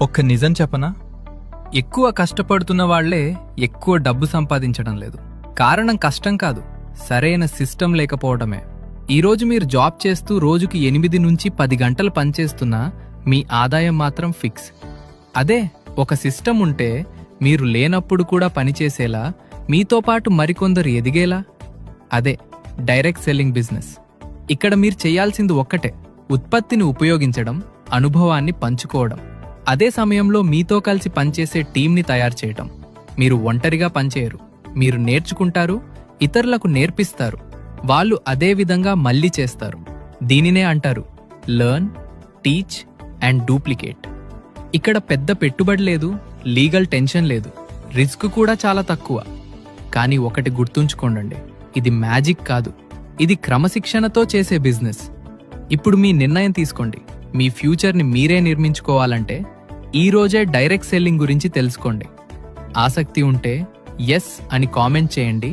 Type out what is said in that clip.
ఒక్క నిజం చెప్పనా? ఎక్కువ కష్టపడుతున్న వాళ్లే ఎక్కువ డబ్బు సంపాదించడం లేదు. కారణం కష్టం కాదు, సరైన సిస్టమ్ లేకపోవడమే. ఈరోజు మీరు జాబ్ చేస్తూ రోజుకి 8 నుంచి 10 గంటలు పనిచేస్తున్నా మీ ఆదాయం మాత్రం ఫిక్స్. అదే ఒక సిస్టమ్ ఉంటే మీరు లేనప్పుడు కూడా పనిచేసేలా, మీతో పాటు మరికొందరు ఎదిగేలా. అదే డైరెక్ట్ సెల్లింగ్ బిజినెస్. ఇక్కడ మీరు చేయాల్సింది ఒక్కటే, ఉత్పత్తిని ఉపయోగించడం, అనుభవాన్ని పంచుకోవడం. అదే సమయంలో మీతో కలిసి పనిచేసే టీంని తయారు చేయటం. మీరు ఒంటరిగా పనిచేయరు, మీరు నేర్చుకుంటారు, ఇతరులకు నేర్పిస్తారు, వాళ్ళు అదే విధంగా మళ్ళీ చేస్తారు. దీనినే అంటారు లెర్న్, టీచ్ అండ్ డూప్లికేట్. ఇక్కడ పెద్ద పెట్టుబడి లేదు, లీగల్ టెన్షన్ లేదు, రిస్క్ కూడా చాలా తక్కువ. కానీ ఒకటి గుర్తుంచుకోండి, ఇది మ్యాజిక్ కాదు, ఇది క్రమశిక్షణతో చేసే బిజినెస్. ఇప్పుడు మీ నిర్ణయం తీసుకోండి. మీ ఫ్యూచర్ని మీరే నిర్మించుకోవాలంటే ఈ రోజే డైరెక్ట్ సెల్లింగ్ గురించి తెలుసుకోండి. ఆసక్తి ఉంటే ఎస్ అని కామెంట్ చేయండి.